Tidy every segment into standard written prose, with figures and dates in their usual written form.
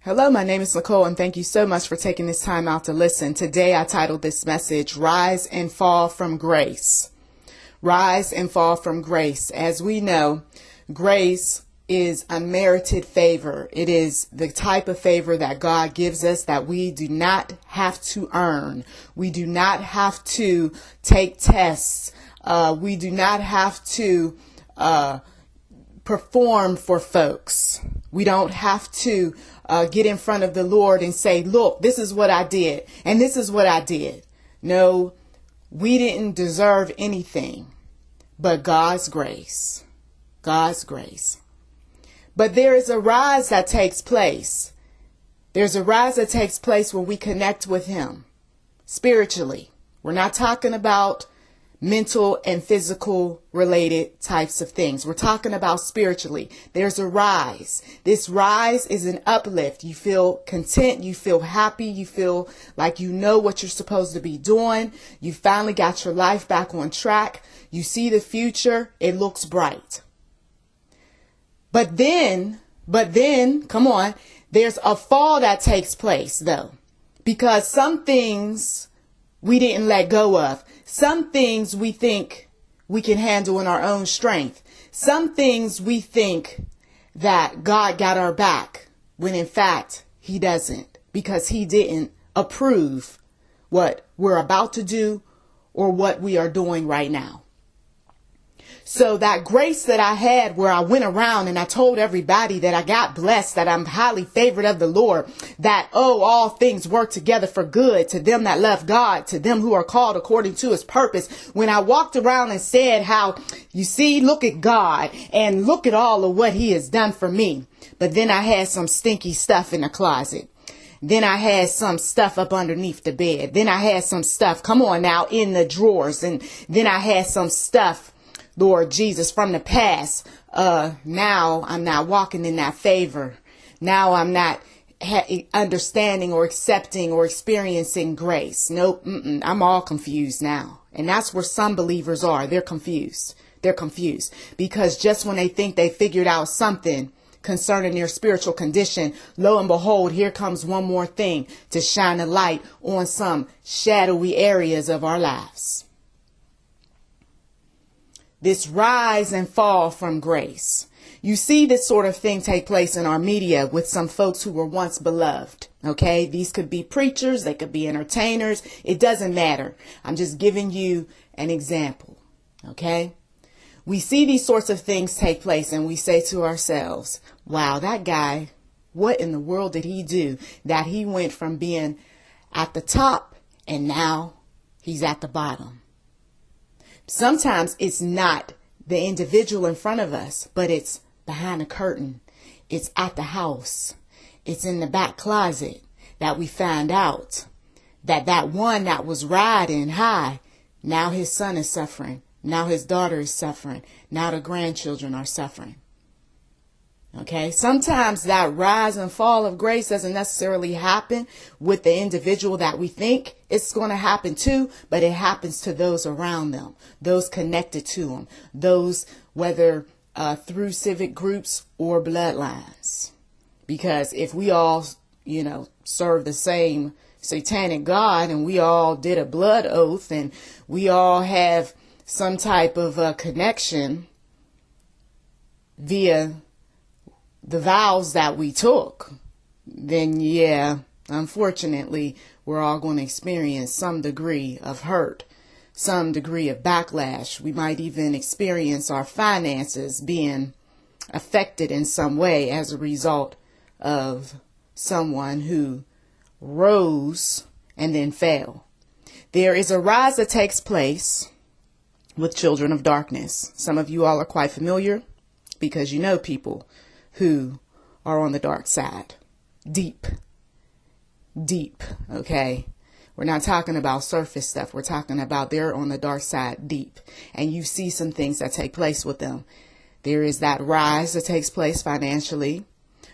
Hello, my name is Nicole, and thank you so much for taking this time out to listen. Today, I titled this message, Rise and Fall from Grace. Rise and fall from grace. As we know, grace is unmerited favor. It is the type of favor that God gives us that we do not have to earn. We do not have to take tests. We do not have to perform for folks. We don't have to get in front of the Lord and say, look, this is what I did and this is what I did. No, we didn't deserve anything but God's grace. God's grace. But there is a rise that takes place. There's a rise that takes place when we connect with Him spiritually. We're not talking about mental and physical related types of things. We're talking about spiritually. There's a rise. This rise is an uplift. You feel content. You feel happy. You feel like you know what you're supposed to be doing. You finally got your life back on track. You see the future. It looks bright. But then, come on, there's a fall that takes place though, because some things we didn't let go of. Some things we think we can handle in our own strength. Some things we think that God got our back when in fact He doesn't, because He didn't approve what we're about to do or what we are doing right now. So that grace that I had where I went around and I told everybody that I got blessed, that I'm highly favored of the Lord, that, all things work together for good to them that love God, to them who are called according to His purpose. When I walked around and said how, you see, look at God and look at all of what He has done for me. But then I had some stinky stuff in the closet. Then I had some stuff up underneath the bed. Then I had some stuff, come on now, in the drawers. And then I had some stuff, Lord Jesus, from the past. Now I'm not walking in that favor. Now I'm not understanding or accepting or experiencing grace. Nope. I'm all confused now. And that's where some believers are. They're confused. They're confused because just when they think they figured out something concerning their spiritual condition, lo and behold, here comes one more thing to shine a light on some shadowy areas of our lives. This rise and fall from grace. You see this sort of thing take place in our media with some folks who were once beloved. Okay, these could be preachers, they could be entertainers. It doesn't matter. I'm just giving you an example. Okay, we see these sorts of things take place and we say to ourselves, wow, that guy, what in the world did he do that he went from being at the top and now he's at the bottom? Sometimes it's not the individual in front of us, but it's behind a curtain. It's at the house. It's in the back closet that we find out that one that was riding high, now his son is suffering. Now his daughter is suffering. Now the grandchildren are suffering. Okay, sometimes that rise and fall of grace doesn't necessarily happen with the individual that we think it's going to happen to, but it happens to those around them, those connected to them, those whether through civic groups or bloodlines. Because if we all, serve the same satanic God and we all did a blood oath and we all have some type of connection via the vows that we took, then yeah, unfortunately, we're all going to experience some degree of hurt, some degree of backlash. We might even experience our finances being affected in some way as a result of someone who rose and then fell. There is a rise that takes place with children of darkness. Some of you all are quite familiar because you know people who are on the dark side. Deep. Okay. We're not talking about surface stuff. We're talking about they're on the dark side deep. And you see some things that take place with them. There is that rise that takes place financially,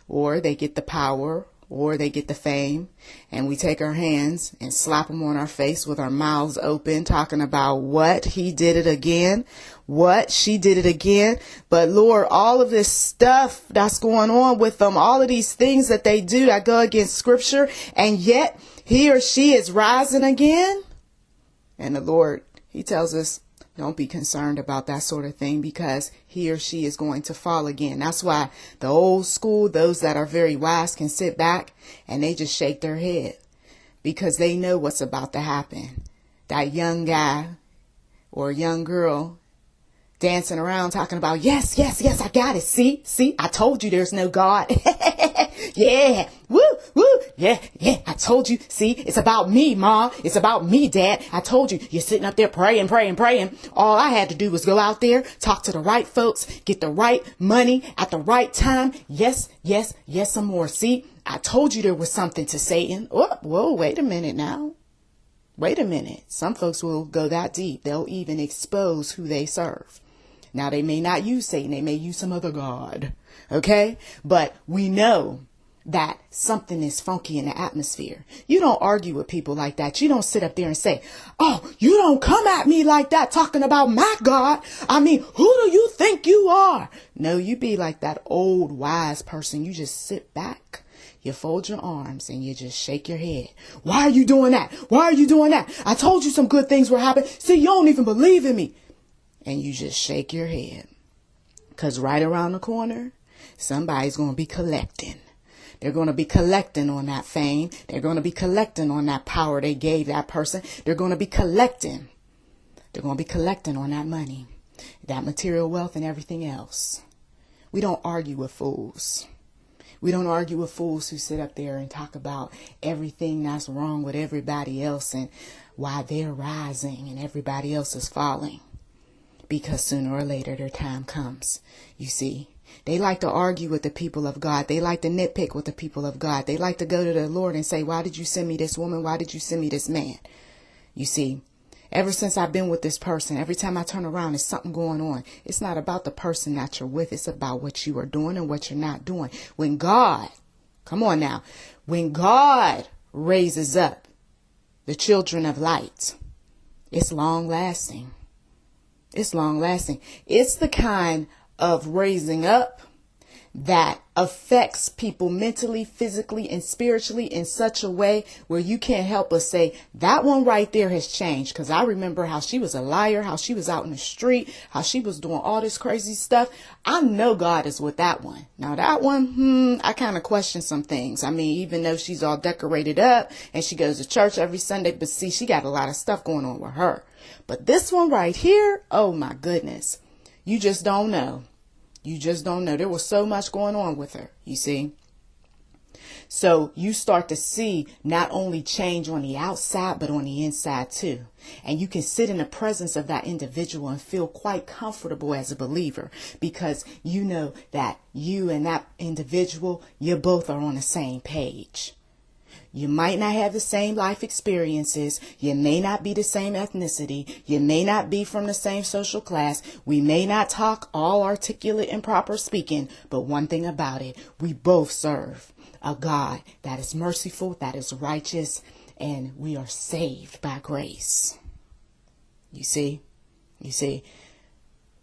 or they get the power, or they get the fame, and we take our hands and slap them on our face with our mouths open, talking about what he did it again, what she did it again. But Lord, all of this stuff that's going on with them, all of these things that they do that go against scripture, and yet he or she is rising again. And the Lord, he tells us, don't be concerned about that sort of thing, because he or she is going to fall again. That's why the old school, those that are very wise, can sit back and they just shake their head, because they know what's about to happen. That young guy or young girl dancing around talking about, yes, yes, yes, I got it. See, I told you there's no God. Yeah, woo, woo. Yeah, I told you. See, it's about me, Mom. It's about me, Dad. I told you. You're sitting up there praying. All I had to do was go out there, talk to the right folks, get the right money at the right time. Yes, some more. See, I told you there was something to Satan. Oh, whoa, wait a minute now. Wait a minute. Some folks will go that deep. They'll even expose who they serve. Now, they may not use Satan. They may use some other God. Okay? But we know that something is funky in the atmosphere. You don't argue with people like that. You don't sit up there and say, oh, you don't come at me like that talking about my God. I mean, who do you think you are? No, you be like that old wise person. You just sit back. You fold your arms and you just shake your head. Why are you doing that? Why are you doing that? I told you some good things were happening. See, you don't even believe in me. And you just shake your head. Because right around the corner, somebody's going to be collecting. They're going to be collecting on that fame. They're going to be collecting on that power they gave that person. They're going to be collecting. They're going to be collecting on that money, that material wealth, and everything else. We don't argue with fools. We don't argue with fools who sit up there and talk about everything that's wrong with everybody else and why they're rising and everybody else is falling. Because sooner or later their time comes. You see, they like to argue with the people of God. They like to nitpick with the people of God. They like to go to the Lord and say, why did you send me this woman? Why did you send me this man? You see, ever since I've been with this person, every time I turn around, there's something going on. It's not about the person that you're with. It's about what you are doing and what you're not doing. When God, come on now, when God raises up the children of light, it's long lasting. It's long lasting. It's the kind of raising up that affects people mentally, physically, and spiritually in such a way where you can't help but say that one right there has changed. Because I remember how she was a liar, how she was out in the street, how she was doing all this crazy stuff. I know God is with that one. Now that one, I kind of question some things. I mean, even though she's all decorated up and she goes to church every Sunday, but see, she got a lot of stuff going on with her. But this one right here, oh my goodness, you just don't know. You just don't know. There was so much going on with her, you see. So you start to see not only change on the outside, but on the inside too. And you can sit in the presence of that individual and feel quite comfortable as a believer, because you know that you and that individual, you both are on the same page. You might not have the same life experiences. You may not be the same ethnicity. You may not be from the same social class. We may not talk all articulate and proper speaking. But one thing about it, we both serve a God that is merciful, that is righteous, and we are saved by grace. You see?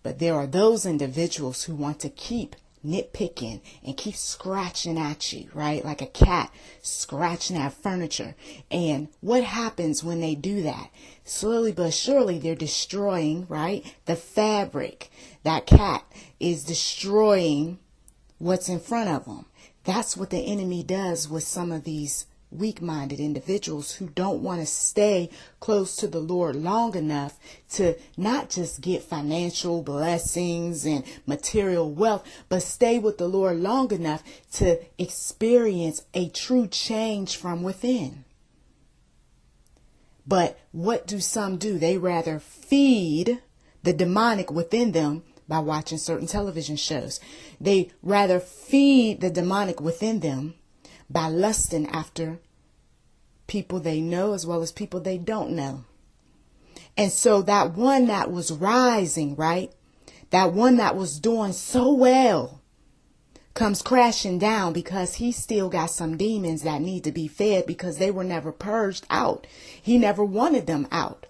But there are those individuals who want to keep nitpicking and keep scratching at you, right? Like a cat scratching at furniture. And what happens when they do that? Slowly but surely they're destroying, right? The fabric. That cat is destroying what's in front of them. That's what the enemy does with some of these weak-minded individuals who don't want to stay close to the Lord long enough to not just get financial blessings and material wealth, but stay with the Lord long enough to experience a true change from within. But what do some do? They rather feed the demonic within them by watching certain television shows. They rather feed the demonic within them by lusting after people they know as well as people they don't know. And so that one that was rising, right? That one that was doing so well comes crashing down because he still got some demons that need to be fed because they were never purged out. He never wanted them out.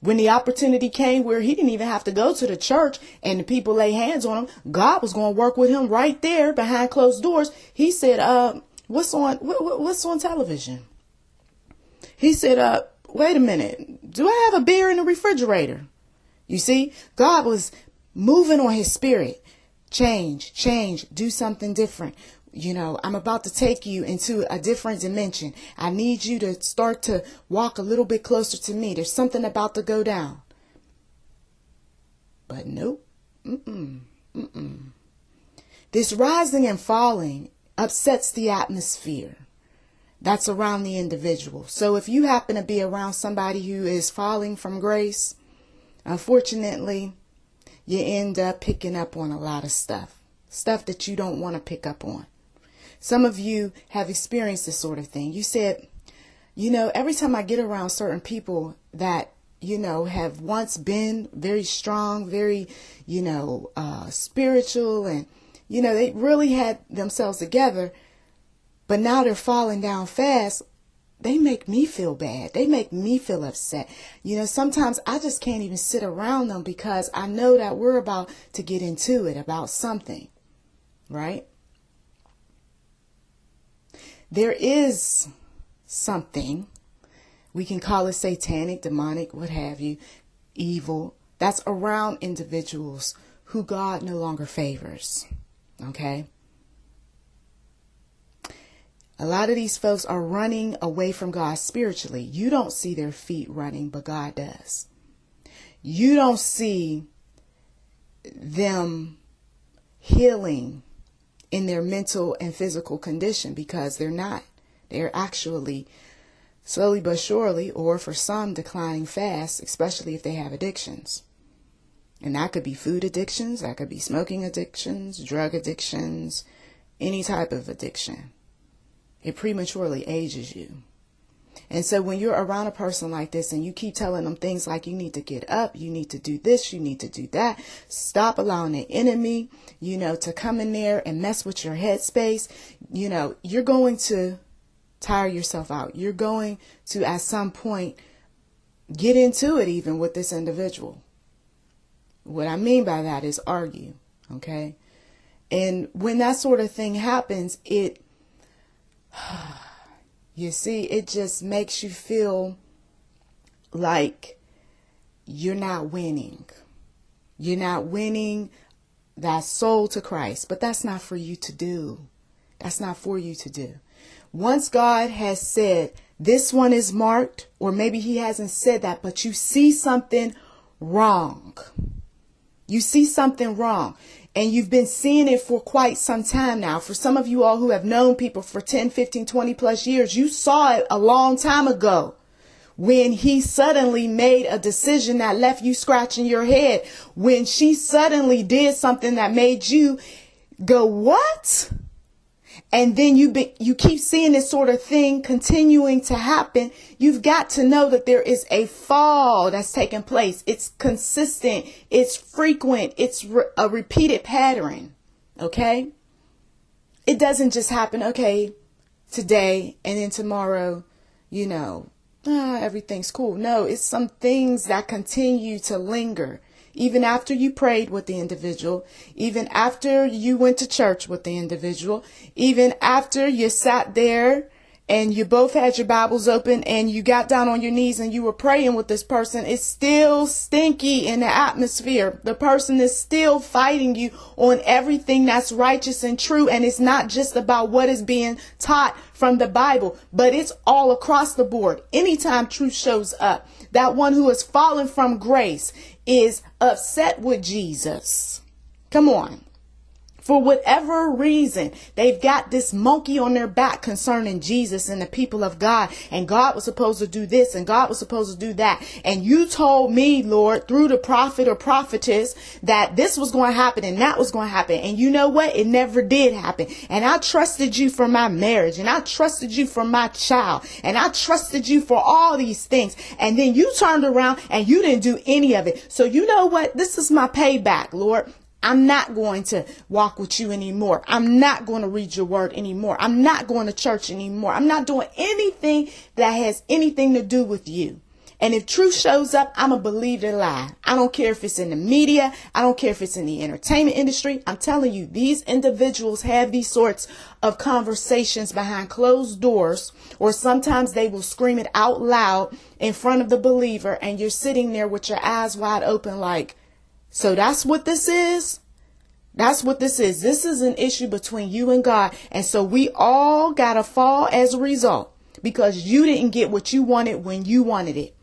When the opportunity came where he didn't even have to go to the church and the people lay hands on him, God was going to work with him right there behind closed doors. He said, what's on television? He said, wait a minute. Do I have a beer in the refrigerator? You see, God was moving on his spirit. Change, do something different. You know, I'm about to take you into a different dimension. I need you to start to walk a little bit closer to me. There's something about to go down. But nope. This rising and falling upsets the atmosphere that's around the individual. So if you happen to be around somebody who is falling from grace, unfortunately, you end up picking up on a lot of stuff that you don't want to pick up on. Some of you have experienced this sort of thing. You said, you know, every time I get around certain people that, you know, have once been very strong, very, you know, spiritual, and, you know, they really had themselves together, but now they're falling down fast. They make me feel bad. They make me feel upset. You know, sometimes I just can't even sit around them because I know that we're about to get into it about something, right? There is something, we can call it satanic, demonic, what have you, evil, that's around individuals who God no longer favors, okay? A lot of these folks are running away from God spiritually. You don't see their feet running, but God does. You don't see them healing in their mental and physical condition because they're not. They're actually slowly but surely, or for some, declining fast, especially if they have addictions. And that could be food addictions, that could be smoking addictions, drug addictions, any type of addiction. It prematurely ages you. And so when you're around a person like this and you keep telling them things like you need to get up, you need to do this, you need to do that, stop allowing the enemy, you know, to come in there and mess with your headspace, you know, you're going to tire yourself out. You're going to, at some point, get into it even with this individual. What I mean by that is argue, okay? And when that sort of thing happens, you see, it just makes you feel like you're not winning. You're not winning that soul to Christ. But that's not for you to do. That's not for you to do. Once God has said, this one is marked, or maybe he hasn't said that, but you see something wrong. You see something wrong. And you've been seeing it for quite some time now. For some of you all who have known people for 10, 15, 20 plus years, you saw it a long time ago when he suddenly made a decision that left you scratching your head. When she suddenly did something that made you go, what? And then you keep seeing this sort of thing continuing to happen. You've got to know that there is a fall that's taking place. It's consistent. It's frequent. It's a repeated pattern. Okay. It doesn't just happen. Okay. Today and then tomorrow, you know, everything's cool. No, it's some things that continue to linger. Even after you prayed with the individual, even after you went to church with the individual, even after you sat there and you both had your Bibles open and you got down on your knees and you were praying with this person, it's still stinky in the atmosphere. The person is still fighting you on everything that's righteous and true. And it's not just about what is being taught from the Bible, but it's all across the board. Anytime truth shows up, that one who has fallen from grace is upset with Jesus. Come on. For whatever reason, they've got this monkey on their back concerning Jesus and the people of God. And God was supposed to do this and God was supposed to do that. And you told me, Lord, through the prophet or prophetess that this was going to happen and that was going to happen. And you know what? It never did happen. And I trusted you for my marriage and I trusted you for my child and I trusted you for all these things. And then you turned around and you didn't do any of it. So you know what? This is my payback, Lord. I'm not going to walk with you anymore. I'm not going to read your word anymore. I'm not going to church anymore. I'm not doing anything that has anything to do with you. And if truth shows up, I'm going to believe the lie. I don't care if it's in the media. I don't care if it's in the entertainment industry. I'm telling you, these individuals have these sorts of conversations behind closed doors, or sometimes they will scream it out loud in front of the believer. And you're sitting there with your eyes wide open like, so that's what this is? That's what this is. This is an issue between you and God. And so we all got to fall as a result because you didn't get what you wanted when you wanted it.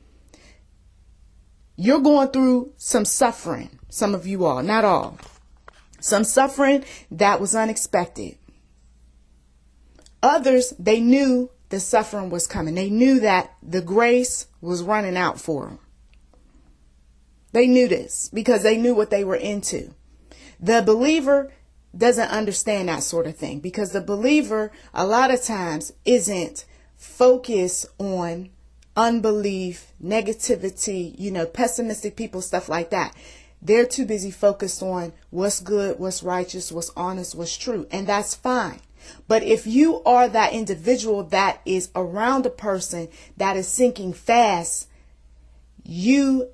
You're going through some suffering. Some of you all, not all. Some suffering that was unexpected. Others, they knew the suffering was coming. They knew that the grace was running out for them. They knew this because they knew what they were into. The believer doesn't understand that sort of thing because the believer a lot of times isn't focused on unbelief, negativity, pessimistic people, stuff like that. They're too busy focused on what's good, what's righteous, what's honest, what's true. And that's fine. But if you are that individual that is around a person that is sinking fast, you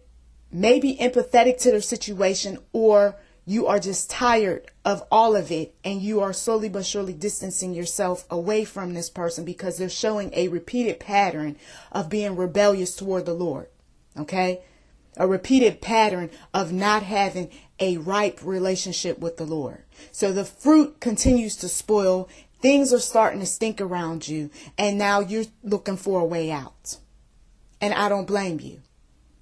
may be empathetic to their situation, or you are just tired of all of it and you are slowly but surely distancing yourself away from this person because they're showing a repeated pattern of being rebellious toward the Lord. Okay? A repeated pattern of not having a ripe relationship with the Lord. So the fruit continues to spoil. Things are starting to stink around you. And now you're looking for a way out. And I don't blame you.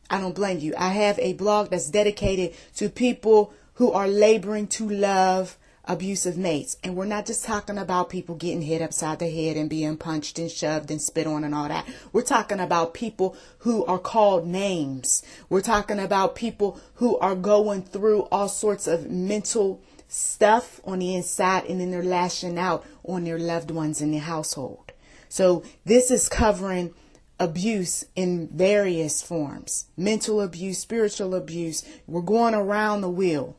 I don't blame you. I have a blog that's dedicated to people who are laboring to love abusive mates. And we're not just talking about people getting hit upside the head and being punched and shoved and spit on and all that. We're talking about people who are called names. We're talking about people who are going through all sorts of mental stuff on the inside, and then they're lashing out on their loved ones in the household. So this is covering abuse in various forms. Mental abuse, spiritual abuse. We're going around the wheel.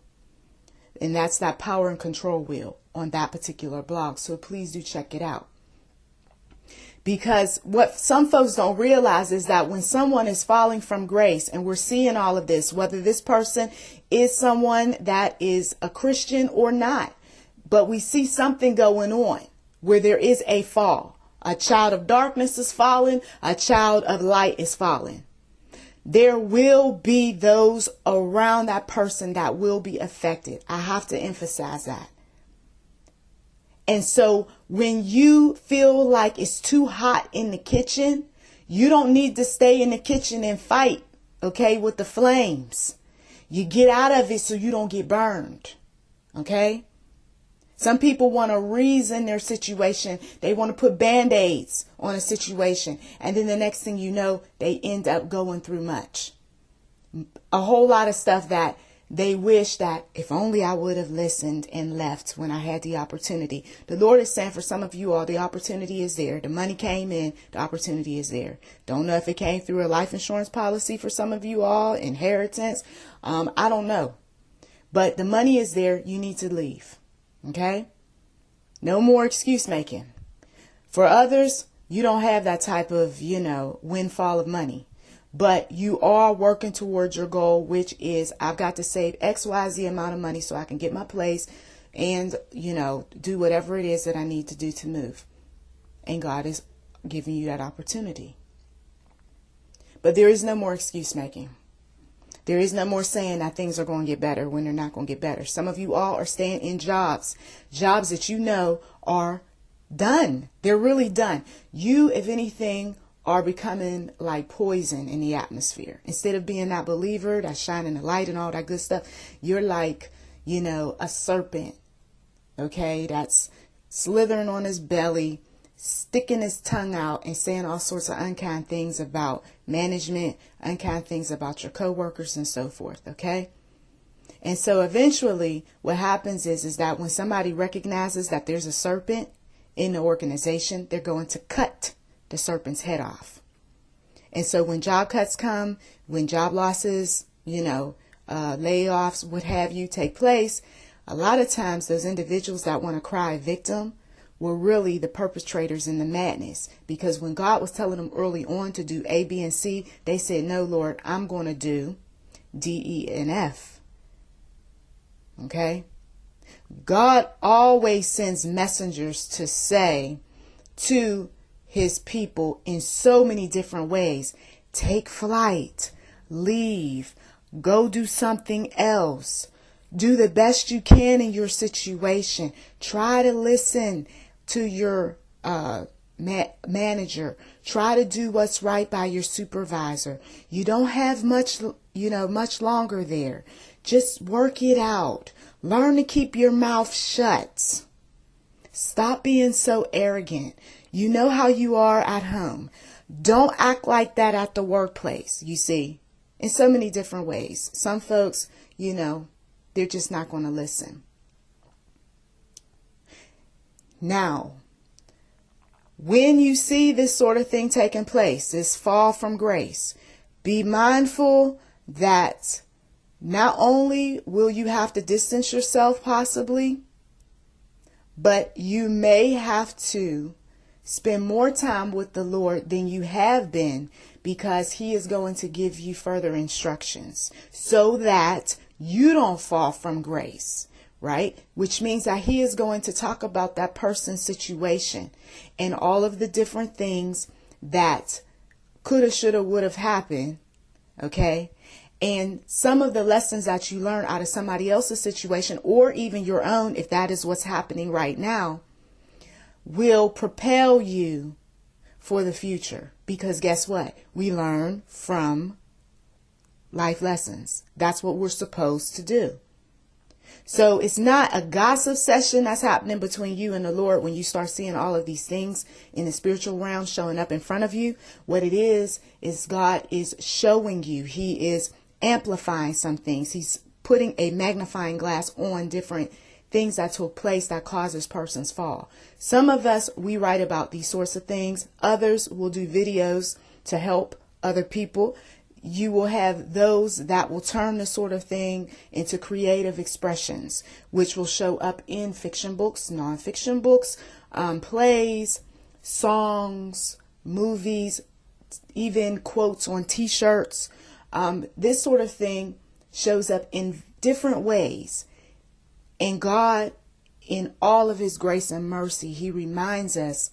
And that's that power and control wheel on that particular blog. So please do check it out. Because what some folks don't realize is that when someone is falling from grace, and we're seeing all of this, whether this person is someone that is a Christian or not, but we see something going on where there is a fall. A child of darkness is falling. A child of light is falling. There will be those around that person that will be affected. I have to emphasize that. And so when you feel like it's too hot in the kitchen, you don't need to stay in the kitchen and fight, okay, with the flames. You get out of it so you don't get burned, okay? Some people want to reason their situation. They want to put Band-Aids on a situation. And then the next thing you know, they end up going through much. A whole lot of stuff that they wish that if only I would have listened and left when I had the opportunity. The Lord is saying for some of you all, the opportunity is there. The money came in. The opportunity is there. Don't know if it came through a life insurance policy for some of you all, inheritance. I don't know. But the money is there. You need to leave. Okay? No more excuse making. For others, you don't have that type of, windfall of money. But you are working towards your goal, which is I've got to save XYZ amount of money so I can get my place and, do whatever it is that I need to do to move. And God is giving you that opportunity. But there is no more excuse making. There is no more saying that things are going to get better when they're not going to get better. Some of you all are staying in jobs that you know are done. They're really done. You, if anything, are becoming like poison in the atmosphere. Instead of being that believer that's shining the light and all that good stuff, you're like, a serpent, okay, that's slithering on his belly, sticking his tongue out and saying all sorts of unkind things about management, unkind things about your coworkers and so forth. Okay. And so eventually what happens is that when somebody recognizes that there's a serpent in the organization, they're going to cut the serpent's head off. And so when job cuts come, when job losses, layoffs, what have you, take place, a lot of times those individuals that want to cry victim were really the perpetrators in the madness. Because when God was telling them early on to do A, B, and C, they said, no, Lord, I'm going to do D, E, and F. Okay? God always sends messengers to say to his people in so many different ways, take flight, leave, go do something else, do the best you can in your situation, try to listen to your manager, try to do what's right by your supervisor. You don't have much longer there. Just work it out. Learn to keep your mouth shut. Stop being so arrogant. You know how you are at home. Don't act like that at the workplace, you see, in so many different ways. Some folks, they're just not going to listen. Now, when you see this sort of thing taking place, this fall from grace, be mindful that not only will you have to distance yourself possibly, but you may have to spend more time with the Lord than you have been, because he is going to give you further instructions so that you don't fall from grace, right? Which means that he is going to talk about that person's situation and all of the different things that coulda, shoulda, would have happened, okay? And some of the lessons that you learn out of somebody else's situation, or even your own, if that is what's happening right now, will propel you for the future. Because guess what? We learn from life lessons. That's what we're supposed to do. So it's not a gossip session that's happening between you and the Lord when you start seeing all of these things in the spiritual realm showing up in front of you. What it is God is showing you. He is amplifying some things. He's putting a magnifying glass on different things that took place that causes persons fall. Some of us, we write about these sorts of things. Others will do videos to help other people. You will have those that will turn this sort of thing into creative expressions, which will show up in fiction books, nonfiction books, plays, songs, movies, even quotes on t-shirts. This sort of thing shows up in different ways. And God, in all of his grace and mercy, he reminds us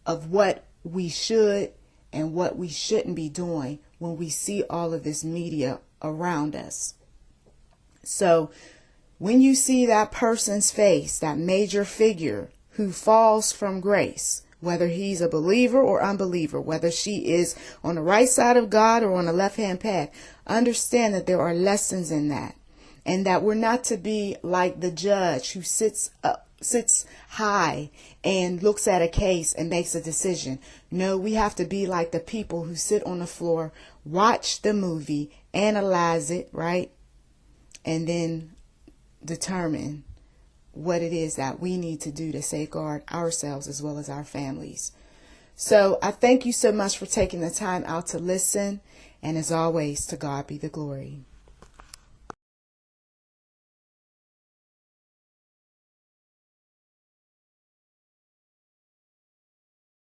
of what we should and what we shouldn't be doing when we see all of this media around us. So when you see that person's face, that major figure who falls from grace, whether he's a believer or unbeliever, whether she is on the right side of God or on the left-hand path, understand that there are lessons in that. And that we're not to be like the judge who sits high and looks at a case and makes a decision. No, we have to be like the people who sit on the floor, watch the movie, analyze it, right? And then determine what it is that we need to do to safeguard ourselves as well as our families. So I thank you so much for taking the time out to listen. And as always, to God be the glory.